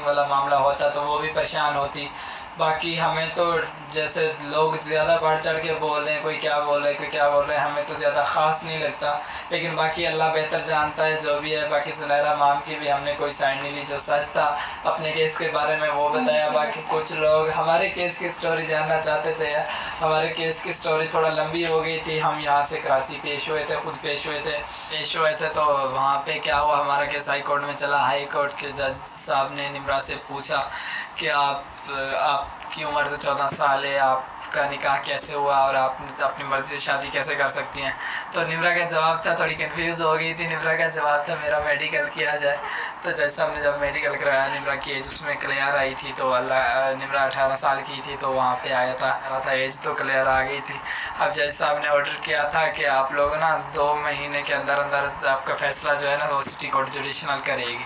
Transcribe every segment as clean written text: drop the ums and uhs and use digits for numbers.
वाला मामला होता तो वो भी परेशान होती। बाकी हमें तो जैसे लोग ज़्यादा बढ़ चढ़ के बोल रहे हैं, कोई क्या बोल रहा है कोई क्या बोल रहा है, हमें तो ज़्यादा ख़ास नहीं लगता। लेकिन बाकी अल्लाह बेहतर जानता है जो भी है। बाकी सुनहरा माम की भी हमने कोई साइड नहीं ली, जो सच था अपने केस के बारे में वो बताया। बाकी कुछ लोग हमारे केस की स्टोरी जानना चाहते थे। हमारे केस की स्टोरी थोड़ा लंबी हो गई थी। हम यहाँ से कराची पेश हुए थे, खुद पेश हुए थे। तो वहाँ पे क्या हुआ, हमारा केस हाई कोर्ट में चला। हाई कोर्ट के जज साहब ने निम्रा से पूछा कि आपकी उम्र तो 14 साल है, आपका निकाह कैसे हुआ और आप अपनी मर्ज़ी से शादी कैसे कर सकती हैं। तो निम्रा का जवाब था, थोड़ी कंफ्यूज हो गई थी। निम्रा का जवाब था मेरा मेडिकल किया जाए। तो जज साहब ने जब मेडिकल कराया, निम्रा की एज उसमें क्लियर आई थी। तो निम्रा 18 साल की थी तो वहाँ पे आया था एज तो क्लियर आ गई थी। अब जज साहब ने ऑर्डर किया था कि आप लोग ना 2 महीने के अंदर अंदर आपका फ़ैसला जो है ना वो सिटी कोर्ट जुडिशनल करेगी।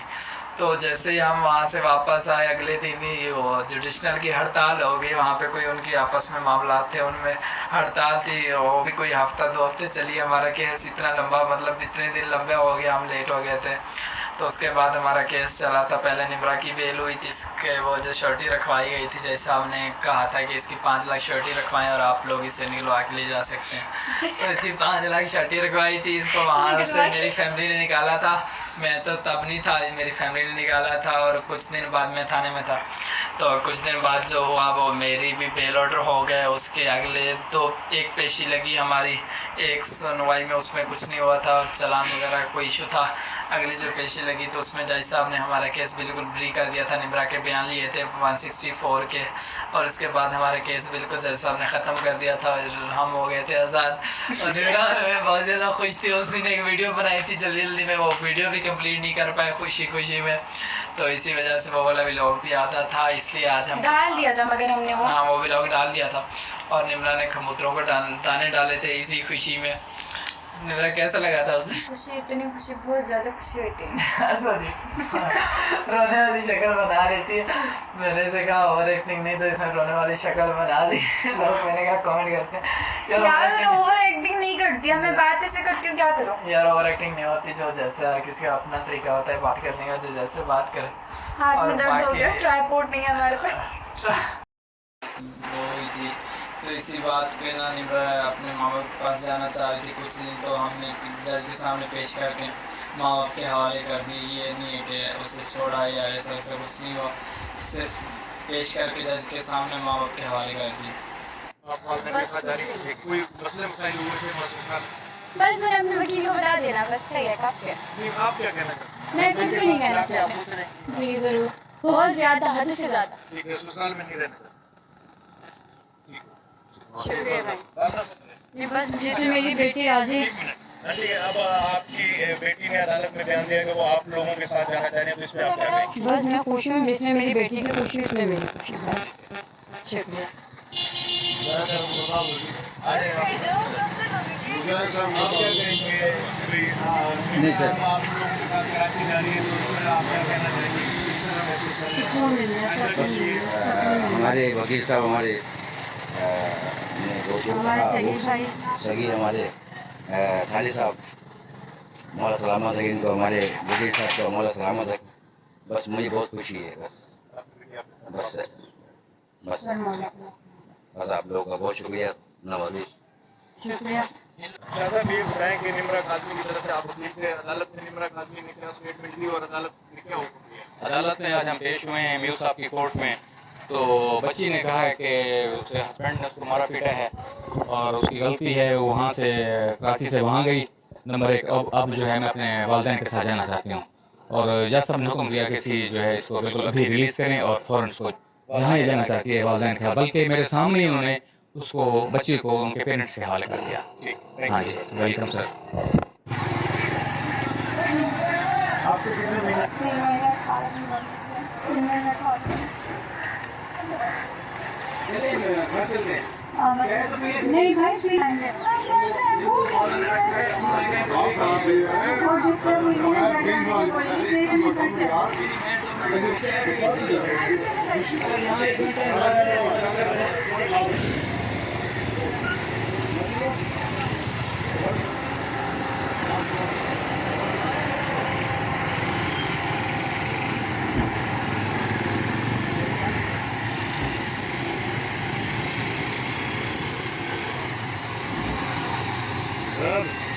तो जैसे ही हम वहाँ से वापस आए, अगले दिन ही वो जुडिशनल की हड़ताल हो गई। वहाँ पे कोई उनकी आपस में मामला थे, उनमें हड़ताल थी। वो भी कोई हफ्ता 2 हफ्ते चली। हमारा केस इतना लंबा, मतलब इतने दिन लंबे हो गए, हम लेट हो गए थे। तो उसके बाद हमारा केस चला था। पहले निम्रा की बेल हुई थी, इसके वो जो श्योरिटी रखवाई गई थी, जैसे हमने कहा था कि इसकी 5 लाख श्योरिटी रखवाएं और आप लोग इसे निकलवा के ले जा सकते हैं। तो इसकी 5 लाख श्योरिटी रखवाई थी। इसको वहाँ से मेरी फैमिली ने निकाला था। मैं तो तब नहीं था, मेरी फैमिली ने निकाला था। और कुछ दिन बाद मैं थाने में था। तो कुछ दिन बाद जो हुआ वो मेरी भी बेल ऑर्डर हो गए। उसके अगले तो एक पेशी लगी हमारी, एक सुनवाई में, उसमें कुछ नहीं हुआ था, चालान वगैरह कोई इशू था। अगली जो पेशी लगी तो उसमें जज साहब ने हमारा केस बिल्कुल ब्री कर दिया था। निम्रा के बयान लिए थे 164 के, और उसके बाद हमारा केस बिल्कुल जज साहब ने ख़त्म कर दिया था। हम हो गए थे आज़ाद। और निम्रा में बहुत ज़्यादा खुश थी। उस दिन एक वीडियो बनाई थी, जल्दी जल्दी में वो वीडियो भी कंप्लीट नहीं कर पाए खुशी खुशी में। तो इसी वजह से वो वाला व्लॉग भी आता था, इसलिए आज हम डाल दिया था मगर हमने वो, हाँ वो व्लॉग डाल दिया था। और निम्रा ने कबूतरों को दाने डाले थे इसी खुशी में। निम्रा कैसा लगा था उसे? खुशी, इतनी खुशी, बहुत ज़्यादा खुशी हुई थी। सॉरी, रोने वाली शक्ल बना रही थी। मैंने से कहा ओवर एक्टिंग नहीं, तो इसमें रोने वाली शक्ल बना दी। लोग मैंने कहा कमेंट करते हैं यार मैं ओवर एक्टिंग नहीं करती, मैं बात ऐसे करती हूँ, क्या करूँ यार। ओवर एक्टिंग नहीं होती, जो जैसे हर किसी का अपना तरीका होता है बात करने का, जो जैसे बात करे। हाथ में दर्द हो गया, ट्राइपॉड नहीं है हमारे पास। वही थी। तो इसी बात पे ना निम्रा अपने माँ बाप के पास जाना चाह रही थी कुछ दिन। तो हमने जज के सामने पेश करके माँ बाप के हवाले कर दिए। ये नहीं है कि उसे छोड़ा या ऐसा ऐसा कुछ नहीं हुआ, सिर्फ पेश करके जज के सामने माँ बाप के हवाले कर दिए। बस मैंने अपने वकील को बता देना, बस सही है। आप क्या कहना चाहते हैं? मैं कुछ भी नहीं कहना चाहती। जी ज़रूर, बहुत ज़्यादा, हद से ज़्यादा। ससुराल में नहीं रहना। शुक्रिया भाई। बस जिसमें मेरी बेटी राजी। अब आपकी बेटी ने अदालत में बयान दिया कि वो आप लोगों के साथ जाना चाह रहे हैं, तो इसमें आप क्या कहेंगे? बस मैं खुश हूँ, जिसमें मेरी बेटी की खुशी उसमें मेरी खुशी, बस शुक्रिया। आप क्या कहेंगे? आप लोगों के साथ कराची जा रही है, तो उसमें आप क्या कहना चाहेंगे? सुकून मिल रहा है, सुकून मिल रहा है। हमारे वकील साहब हमारे हमारे सगीर भाई, सगीर हमारे खाली साहब, मौला सलामत है इनको, हमारे वकील साहब को मौला सलामत है। बस मुझे बहुत खुशी है। बस बस बस बस आप लोगों का बहुत शुक्रिया, नवाजी शुक्रिया। साहब ये बताएं कि निम्रा काज़मी की तरफ से आप वकील थे, अदालत में निम्रा काज़मी ने क्या स्टेटमेंट दी और अदालत ने क्या हुक्म दिया? अदालत में आज हम पेश हुए हैं म्यू साहब की कोर्ट में। तो बच्ची ने कहा है कि उसके हस्बैंड ने उसको मारा पीटा है और उसकी गलती है, वो वहाँ से कराची से वहाँ गई। नंबर 1, अब जो है मैं अपने वालिदैन के साथ जाना चाहती हूँ। और जज साहब ने हुक्म दिया कि इसी जो है इसको बिल्कुल अभी रिलीज़ करें और फ़ौरन इसको जहाँ ही जाना चाहती है वालिदैन के, बल्कि मेरे सामने ही उन्होंने उसको, बच्ची को उनके पेरेंट्स के हवाले कर दिया। हाँ जी, वेलकम सर। आपको कितने महीने नहीं भाई बराबर